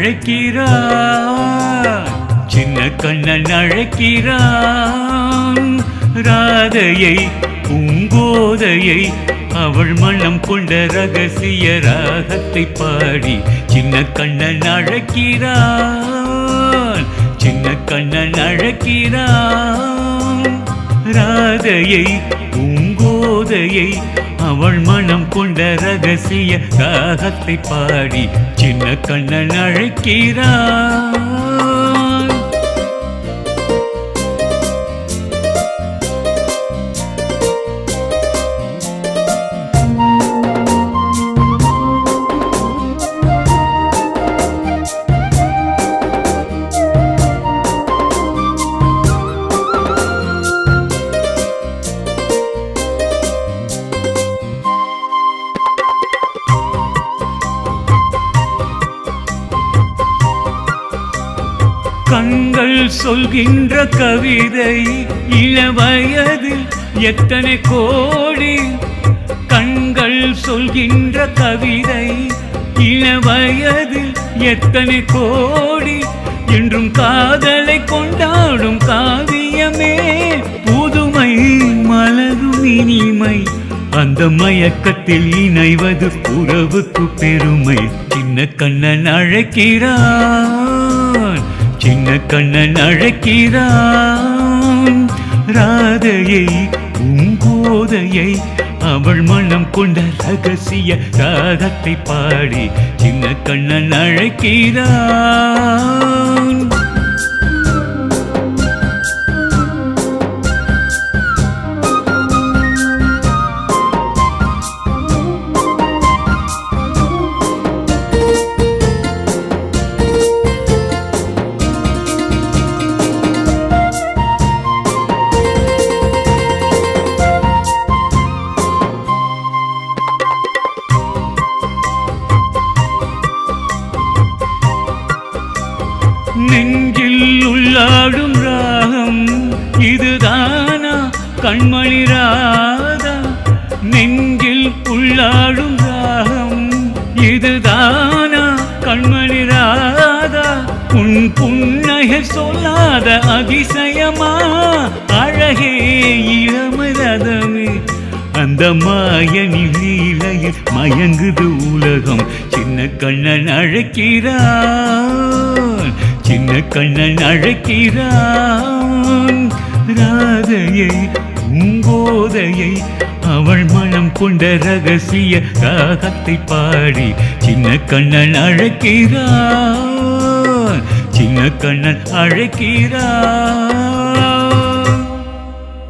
அழைக்கிறான், சின்ன கண்ணன் அழைக்கிறான். ராதையை பூங்கோதையை அவள் மனம் கொண்ட ரகசிய ராகத்தை பாடி சின்ன கண்ணன் அழைக்கிறான், சின்ன கண்ணன் அழைக்கிறான். ராதையை பூங்கோதையை அவள் மனம் கொண்ட ரகசிய ராகத்தை பாடி சின்ன கண்ணன் அழைக்கிறான். கண்கள் சொல்கின்ற கவிதை இளவயதில் எத்தனை கோடி. கண்கள் சொல்கின்ற கவிதை இளவயதில் எத்தனை கோடி. என்றும் காதலை கொண்டாடும் காவியமே புதுமை மலரும் இனிமை. அந்த மயக்கத்தில் இணைவது உறவுக்கு பெருமை. சின்ன கண்ணன் அழைக்கிறான், சின்ன கண்ணன் அழைக்கிறான். ராதையை பூங்கோதையை அவள் மனம் கொண்ட ரகசிய ராகத்தை பாடி சின்ன கண்ணன் அழைக்கிறான். நெஞ்சில் உள்ளாடும் ராகம் இதுதானா கண்மணி ராதா. நெஞ்சில் உள்ளாடும் ராகம் இதுதானா கண்மணி ராதா. உன் புன்னகை சொல்லாத அதிசயமா அழகே இளமரதமே. அந்த மாயனின் லீலையில் மயங்குது உலகம். சின்ன கண்ணன் அழைக்கிறான், சின்ன கண்ணன் அழைக்கிறான். ராதையை பூங்கோதையை அவள் மனம் கொண்ட ரகசிய ராகத்தை பாடி சின்ன கண்ணன் அழைக்கிறான், சின்ன கண்ணன் அழைக்கிறான்.